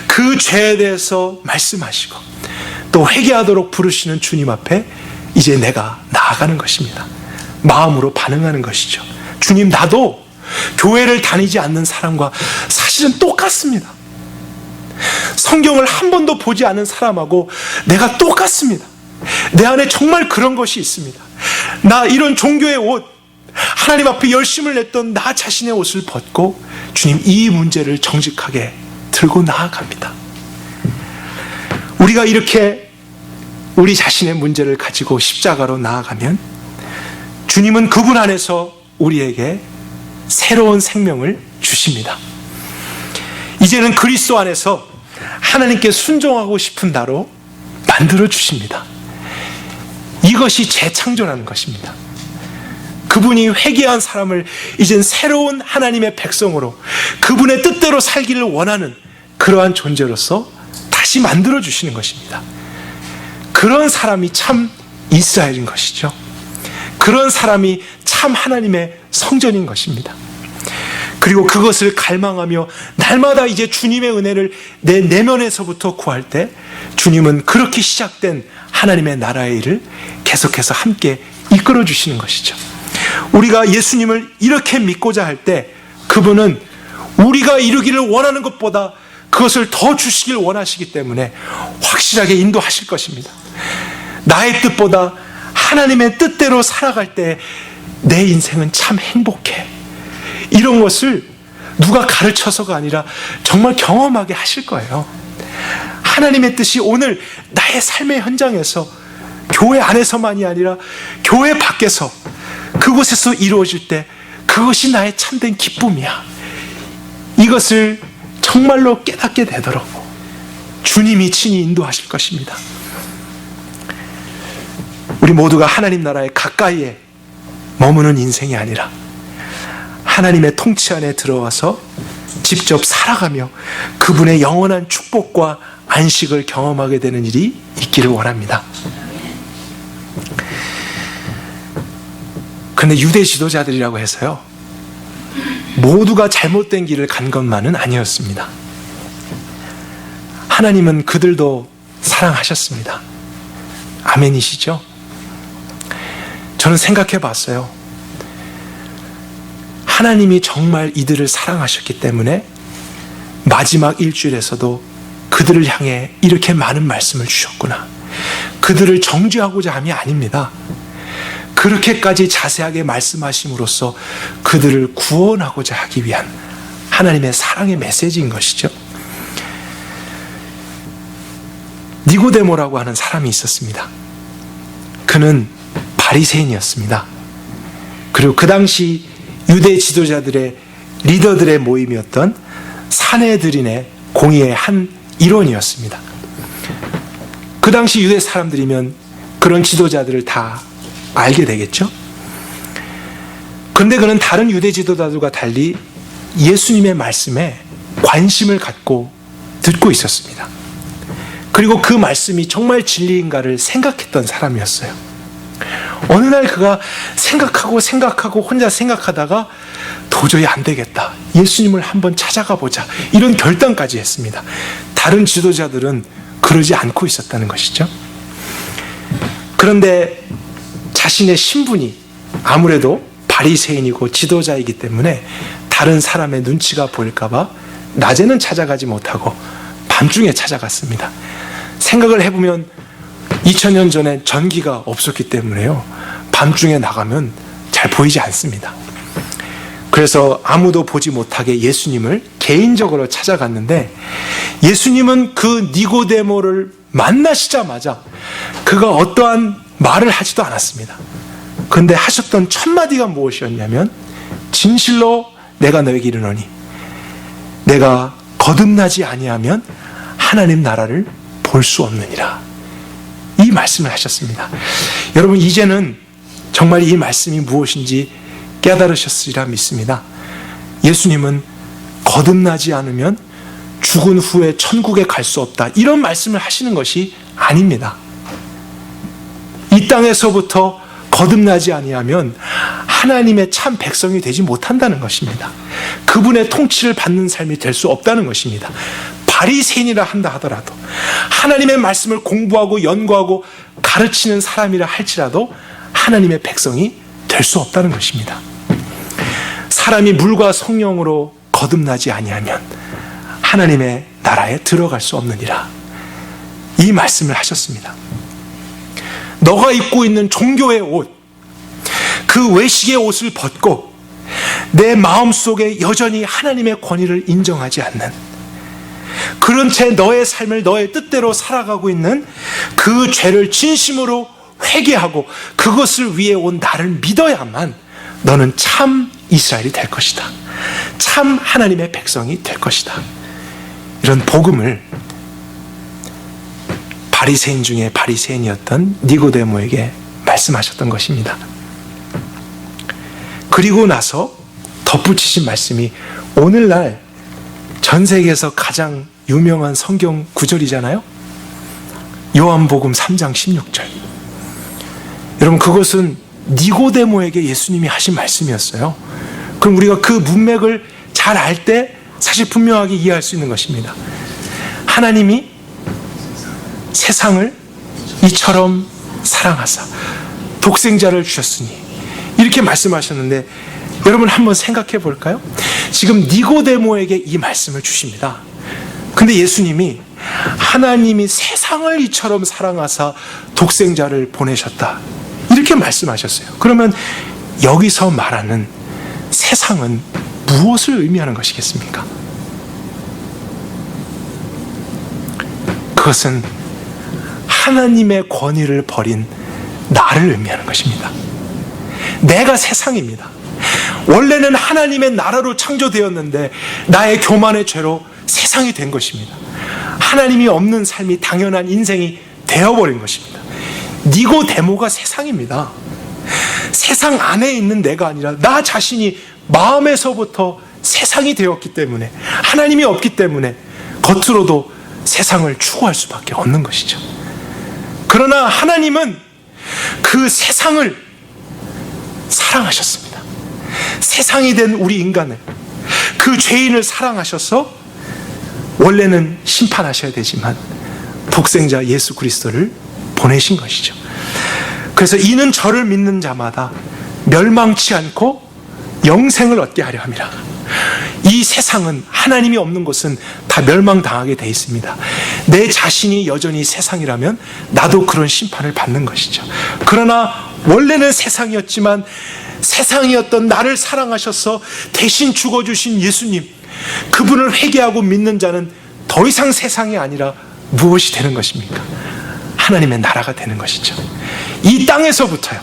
그 죄에 대해서 말씀하시고 또 회개하도록 부르시는 주님 앞에 이제 내가 나아가는 것입니다. 마음으로 반응하는 것이죠. 주님, 나도 교회를 다니지 않는 사람과 사실은 똑같습니다. 성경을 한 번도 보지 않은 사람하고 내가 똑같습니다. 내 안에 정말 그런 것이 있습니다. 나 이런 종교의 옷, 하나님 앞에 열심을 냈던 나 자신의 옷을 벗고 주님, 이 문제를 정직하게 들고 나아갑니다. 우리가 이렇게 우리 자신의 문제를 가지고 십자가로 나아가면 주님은 그분 안에서 우리에게 새로운 생명을 주십니다. 이제는 그리스도 안에서 하나님께 순종하고 싶은 나로 만들어 주십니다. 이것이 재창조라는 것입니다. 그분이 회개한 사람을 이젠 새로운 하나님의 백성으로 그분의 뜻대로 살기를 원하는 그러한 존재로서 다시 만들어 주시는 것입니다. 그런 사람이 참 이스라엘인 것이죠. 그런 사람이 참 하나님의 성전인 것입니다. 그리고 그것을 갈망하며 날마다 이제 주님의 은혜를 내 내면에서부터 구할 때 주님은 그렇게 시작된 하나님의 나라의 일을 계속해서 함께 이끌어 주시는 것이죠. 우리가 예수님을 이렇게 믿고자 할 때 그분은 우리가 이루기를 원하는 것보다 그것을 더 주시길 원하시기 때문에 확실하게 인도하실 것입니다. 나의 뜻보다 하나님의 뜻대로 살아갈 때 내 인생은 참 행복해. 이런 것을 누가 가르쳐서가 아니라 정말 경험하게 하실 거예요. 하나님의 뜻이 오늘 나의 삶의 현장에서 교회 안에서만이 아니라 교회 밖에서 그곳에서 이루어질 때 그것이 나의 참된 기쁨이야. 이것을 정말로 깨닫게 되도록 주님이 친히 인도하실 것입니다. 우리 모두가 하나님 나라의 가까이에 머무는 인생이 아니라 하나님의 통치 안에 들어와서 직접 살아가며 그분의 영원한 축복과 안식을 경험하게 되는 일이 있기를 원합니다. 그런데 유대 지도자들이라고 해서요, 모두가 잘못된 길을 간 것만은 아니었습니다. 하나님은 그들도 사랑하셨습니다. 아멘이시죠? 저는 생각해 봤어요. 하나님이 정말 이들을 사랑하셨기 때문에 마지막 일주일에서도 그들을 향해 이렇게 많은 말씀을 주셨구나. 그들을 정죄하고자 함이 아닙니다. 그렇게까지 자세하게 말씀하심으로써 그들을 구원하고자 하기 위한 하나님의 사랑의 메시지인 것이죠. 니고데모라고 하는 사람이 있었습니다. 그는 바리새인이었습니다. 그리고 그 당시 유대 지도자들의 리더들의 모임이었던 사내들인의 공의의 한 일원이었습니다. 그 당시 유대 사람들이면 그런 지도자들을 다 알게 되겠죠. 그런데 그는 다른 유대 지도자들과 달리 예수님의 말씀에 관심을 갖고 듣고 있었습니다. 그리고 그 말씀이 정말 진리인가를 생각했던 사람이었어요. 어느 날 그가 생각하고 혼자 생각하다가 도저히 안 되겠다, 예수님을 한번 찾아가 보자, 이런 결단까지 했습니다. 다른 지도자들은 그러지 않고 있었다는 것이죠. 그런데 자신의 신분이 아무래도 바리새인이고 지도자이기 때문에 다른 사람의 눈치가 보일까 봐 낮에는 찾아가지 못하고 밤중에 찾아갔습니다. 생각을 해보면 2000년 전에 전기가 없었기 때문에요, 밤중에 나가면 잘 보이지 않습니다. 그래서 아무도 보지 못하게 예수님을 개인적으로 찾아갔는데, 예수님은 그 니고데모를 만나시자마자 그가 어떠한 말을 하지도 않았습니다. 그런데 하셨던 첫 마디가 무엇이었냐면, 진실로 내가 너에게 이르노니 내가 거듭나지 아니하면 하나님 나라를 볼 수 없느니라, 이 말씀을 하셨습니다. 여러분, 이제는 정말 이 말씀이 무엇인지 깨달으셨으리라 믿습니다. 예수님은 거듭나지 않으면 죽은 후에 천국에 갈 수 없다, 이런 말씀을 하시는 것이 아닙니다. 이 땅에서부터 거듭나지 아니하면 하나님의 참 백성이 되지 못한다는 것입니다. 그분의 통치를 받는 삶이 될 수 없다는 것입니다. 바리새인이라 한다 하더라도, 하나님의 말씀을 공부하고 연구하고 가르치는 사람이라 할지라도 하나님의 백성이 될 수 없다는 것입니다. 사람이 물과 성령으로 거듭나지 아니하면 하나님의 나라에 들어갈 수 없느니라, 이 말씀을 하셨습니다. 너가 입고 있는 종교의 옷, 그 외식의 옷을 벗고 내 마음속에 여전히 하나님의 권위를 인정하지 않는, 그런 채 너의 삶을 너의 뜻대로 살아가고 있는 그 죄를 진심으로 회개하고 그것을 위해 온 나를 믿어야만 너는 참 이스라엘이 될 것이다, 참 하나님의 백성이 될 것이다, 이런 복음을 바리새인 중에 바리새인이었던 니고데모에게 말씀하셨던 것입니다. 그리고 나서 덧붙이신 말씀이 오늘날 전 세계에서 가장 유명한 성경 구절이잖아요. 요한복음 3장 16절. 여러분, 그것은 니고데모에게 예수님이 하신 말씀이었어요. 그럼 우리가 그 문맥을 잘 알 때 사실 분명하게 이해할 수 있는 것입니다. 하나님이 세상을 이처럼 사랑하사 독생자를 주셨으니, 이렇게 말씀하셨는데, 여러분 한번 생각해 볼까요? 지금 니고데모에게 이 말씀을 주십니다. 근데 예수님이 하나님이 세상을 이처럼 사랑하사 독생자를 보내셨다, 이렇게 말씀하셨어요. 그러면 여기서 말하는 세상은 무엇을 의미하는 것이겠습니까? 그것은 하나님의 권위를 버린 나를 의미하는 것입니다. 내가 세상입니다. 원래는 하나님의 나라로 창조되었는데 나의 교만의 죄로 세상이 된 것입니다. 하나님이 없는 삶이 당연한 인생이 되어버린 것입니다. 니고데모가 세상입니다. 세상 안에 있는 내가 아니라 나 자신이 마음에서부터 세상이 되었기 때문에, 하나님이 없기 때문에 겉으로도 세상을 추구할 수밖에 없는 것이죠. 그러나 하나님은 그 세상을 사랑하셨습니다. 세상이 된 우리 인간을, 그 죄인을 사랑하셔서 원래는 심판하셔야 되지만 독생자 예수 그리스도를 보내신 것이죠. 그래서 이는 저를 믿는 자마다 멸망치 않고 영생을 얻게 하려 함이라. 이 세상은, 하나님이 없는 곳은 다 멸망당하게 돼 있습니다. 내 자신이 여전히 세상이라면 나도 그런 심판을 받는 것이죠. 그러나 원래는 세상이었지만 세상이었던 나를 사랑하셔서 대신 죽어주신 예수님, 그분을 회개하고 믿는 자는 더 이상 세상이 아니라 무엇이 되는 것입니까? 하나님의 나라가 되는 것이죠. 이 땅에서부터요.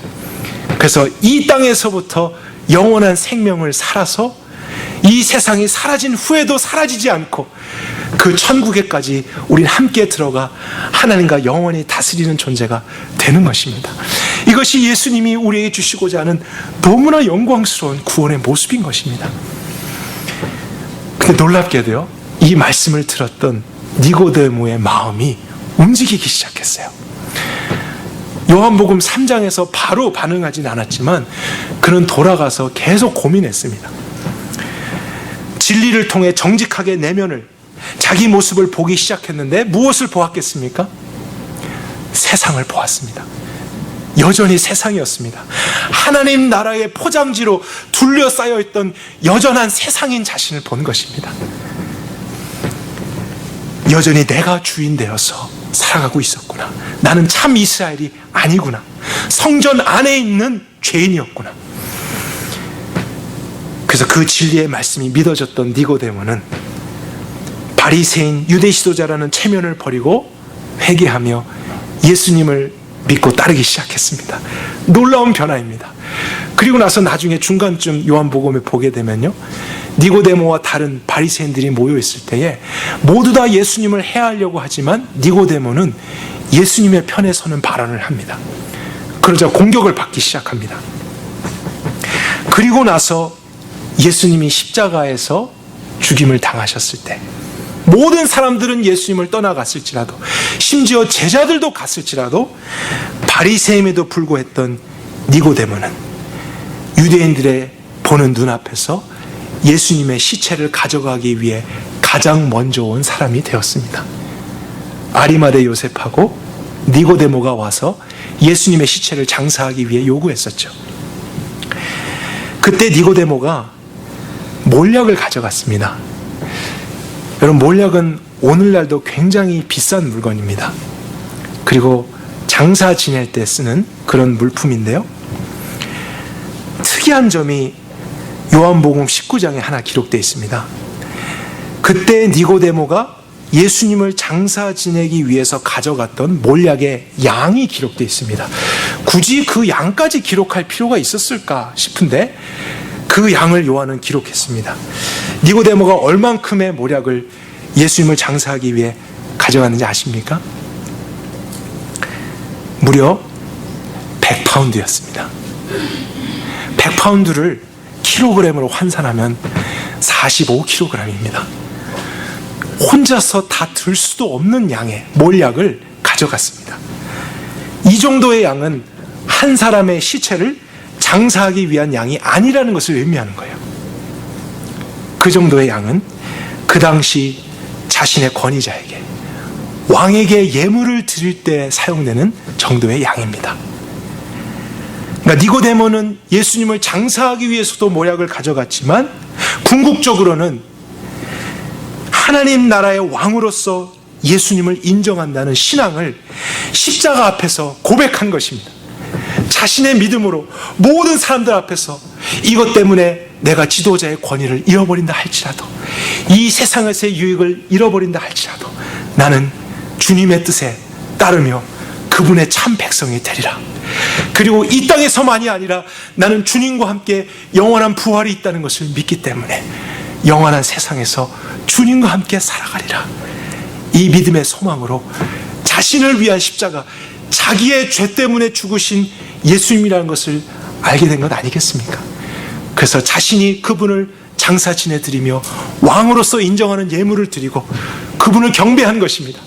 그래서 이 땅에서부터 영원한 생명을 살아서 이 세상이 사라진 후에도 사라지지 않고 그 천국에까지 우린 함께 들어가 하나님과 영원히 다스리는 존재가 되는 것입니다. 이것이 예수님이 우리에게 주시고자 하는 너무나 영광스러운 구원의 모습인 것입니다. 근데 놀랍게도요, 이 말씀을 들었던 니고데모의 마음이 움직이기 시작했어요. 요한복음 3장에서 바로 반응하진 않았지만 그는 돌아가서 계속 고민했습니다. 진리를 통해 정직하게 내면을, 자기 모습을 보기 시작했는데 무엇을 보았겠습니까? 세상을 보았습니다. 여전히 세상이었습니다. 하나님 나라의 포장지로 둘러싸여 있던 여전한 세상인 자신을 본 것입니다. 여전히 내가 주인 되어서 살아가고 있었구나. 나는 참 이스라엘이 아니구나. 성전 안에 있는 죄인이었구나. 그래서 그 진리의 말씀이 믿어졌던 니고데모는 바리새인 유대 지도자라는 체면을 버리고 회개하며 예수님을 믿고 따르기 시작했습니다. 놀라운 변화입니다. 그리고 나서 나중에 중간쯤 요한복음에 보게 되면요, 니고데모와 다른 바리새인들이 모여 있을 때에 모두 다 예수님을 해하려고 하지만 니고데모는 예수님의 편에 서는 발언을 합니다. 그러자 공격을 받기 시작합니다. 그리고 나서 예수님이 십자가에서 죽임을 당하셨을 때 모든 사람들은 예수님을 떠나갔을지라도, 심지어 제자들도 갔을지라도 바리새임에도 불구했던 니고데모는 유대인들의 보는 눈앞에서 예수님의 시체를 가져가기 위해 가장 먼저 온 사람이 되었습니다. 아리마대 요셉하고 니고데모가 와서 예수님의 시체를 장사하기 위해 요구했었죠. 그때 니고데모가 몰약을 가져갔습니다. 여러분, 몰약은 오늘날도 굉장히 비싼 물건입니다. 그리고 장사 지낼 때 쓰는 그런 물품인데요, 특이한 점이 요한복음 19장에 하나 기록되어 있습니다. 그때 니고데모가 예수님을 장사 지내기 위해서 가져갔던 몰약의 양이 기록되어 있습니다. 굳이 그 양까지 기록할 필요가 있었을까 싶은데 그 양을 요한은 기록했습니다. 니고데모가 얼만큼의 몰약을 예수님을 장사하기 위해 가져갔는지 아십니까? 무려 100파운드였습니다. 100파운드를 킬로그램으로 환산하면 45kg입니다. 혼자서 다 들 수도 없는 양의 몰약을 가져갔습니다. 이 정도의 양은 한 사람의 시체를 장사하기 위한 양이 아니라는 것을 의미하는 거예요. 그 정도의 양은 그 당시 자신의 권위자에게, 왕에게 예물을 드릴 때 사용되는 정도의 양입니다. 그러니까 니고데모는 예수님을 장사하기 위해서도 몰약을 가져갔지만 궁극적으로는 하나님 나라의 왕으로서 예수님을 인정한다는 신앙을 십자가 앞에서 고백한 것입니다. 자신의 믿음으로 모든 사람들 앞에서 이것 때문에 내가 지도자의 권위를 잃어버린다 할지라도, 이 세상에서의 유익을 잃어버린다 할지라도 나는 주님의 뜻에 따르며 그분의 참 백성이 되리라. 그리고 이 땅에서만이 아니라 나는 주님과 함께 영원한 부활이 있다는 것을 믿기 때문에 영원한 세상에서 주님과 함께 살아가리라. 이 믿음의 소망으로 자신을 위한 십자가, 자기의 죄 때문에 죽으신 예수님이라는 것을 알게 된 것 아니겠습니까? 그래서 자신이 그분을 장사 지내드리며 왕으로서 인정하는 예물을 드리고 그분을 경배한 것입니다.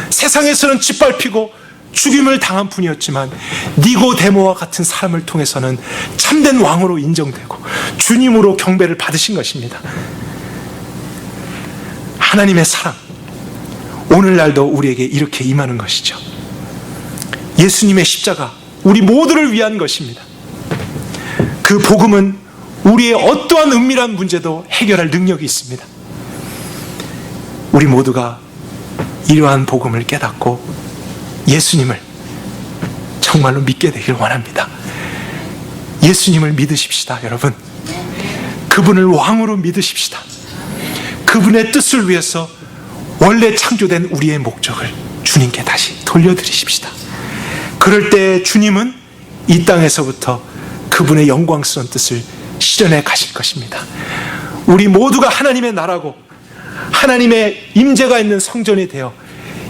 세상에서는 짓밟히고 죽임을 당한 분이었지만 니고데모와 같은 사람을 통해서는 참된 왕으로 인정되고 주님으로 경배를 받으신 것입니다. 하나님의 사랑, 오늘날도 우리에게 이렇게 임하는 것이죠. 예수님의 십자가, 우리 모두를 위한 것입니다. 그 복음은 우리의 어떠한 은밀한 문제도 해결할 능력이 있습니다. 우리 모두가 이러한 복음을 깨닫고 예수님을 정말로 믿게 되길 원합니다. 예수님을 믿으십시다, 여러분. 그분을 왕으로 믿으십시다. 그분의 뜻을 위해서 원래 창조된 우리의 목적을 주님께 다시 돌려드리십시다. 그럴 때 주님은 이 땅에서부터 그분의 영광스러운 뜻을 실현해 가실 것입니다. 우리 모두가 하나님의 나라고 하나님의 임재가 있는 성전이 되어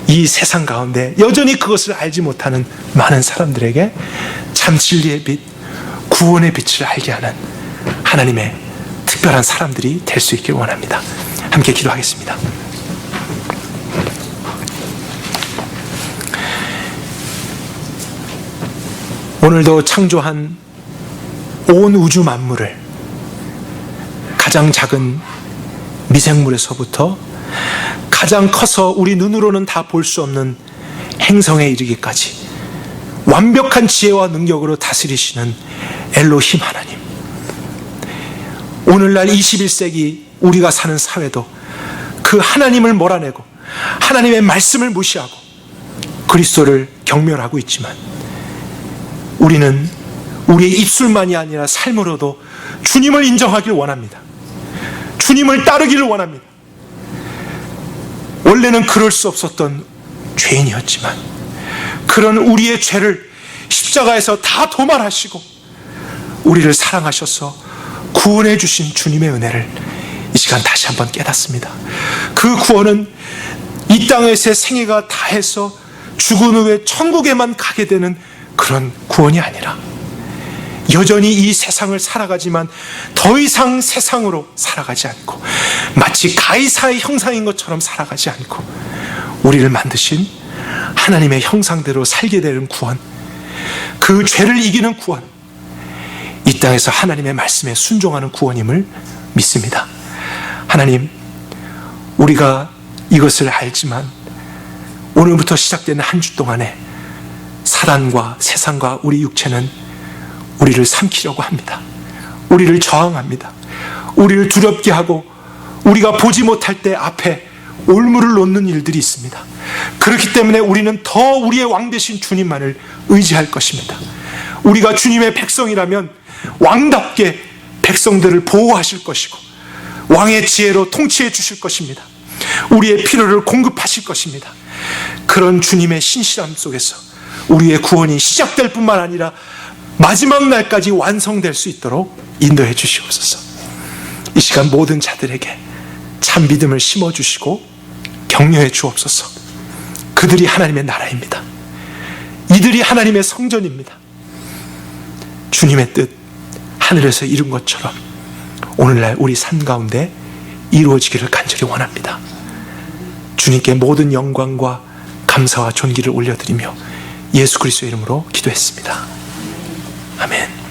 이 세상 가운데 여전히 그것을 알지 못하는 많은 사람들에게 참 진리의 빛, 구원의 빛을 알게 하는 하나님의 특별한 사람들이 될 수 있길 원합니다. 함께 기도하겠습니다. 오늘도 창조한 온 우주 만물을 가장 작은 미생물에서부터 가장 커서 우리 눈으로는 다 볼 수 없는 행성에 이르기까지 완벽한 지혜와 능력으로 다스리시는 엘로힘 하나님, 오늘날 21세기 우리가 사는 사회도 그 하나님을 몰아내고 하나님의 말씀을 무시하고 그리스도를 경멸하고 있지만 우리는 우리의 입술만이 아니라 삶으로도 주님을 인정하길 원합니다. 주님을 따르기를 원합니다. 원래는 그럴 수 없었던 죄인이었지만 그런 우리의 죄를 십자가에서 다 도말하시고 우리를 사랑하셔서 구원해 주신 주님의 은혜를 이 시간 다시 한번 깨닫습니다. 그 구원은 이 땅에서의 생애가 다해서 죽은 후에 천국에만 가게 되는 그런 구원이 아니라 여전히 이 세상을 살아가지만 더 이상 세상으로 살아가지 않고 마치 가이사의 형상인 것처럼 살아가지 않고 우리를 만드신 하나님의 형상대로 살게 되는 구원, 그 죄를 이기는 구원, 이 땅에서 하나님의 말씀에 순종하는 구원임을 믿습니다. 하나님, 우리가 이것을 알지만 오늘부터 시작되는 한 주 동안에 사단과 세상과 우리 육체는 우리를 삼키려고 합니다. 우리를 저항합니다. 우리를 두렵게 하고 우리가 보지 못할 때 앞에 올무를 놓는 일들이 있습니다. 그렇기 때문에 우리는 더 우리의 왕 되신 주님만을 의지할 것입니다. 우리가 주님의 백성이라면 왕답게 백성들을 보호하실 것이고 왕의 지혜로 통치해 주실 것입니다. 우리의 필요를 공급하실 것입니다. 그런 주님의 신실함 속에서 우리의 구원이 시작될 뿐만 아니라 마지막 날까지 완성될 수 있도록 인도해 주시옵소서. 이 시간 모든 자들에게 참 믿음을 심어주시고 격려해 주옵소서. 그들이 하나님의 나라입니다. 이들이 하나님의 성전입니다. 주님의 뜻 하늘에서 이룬 것처럼 오늘날 우리 삶 가운데 이루어지기를 간절히 원합니다. 주님께 모든 영광과 감사와 존귀를 올려드리며 예수 그리스도의 이름으로 기도했습니다. 아멘.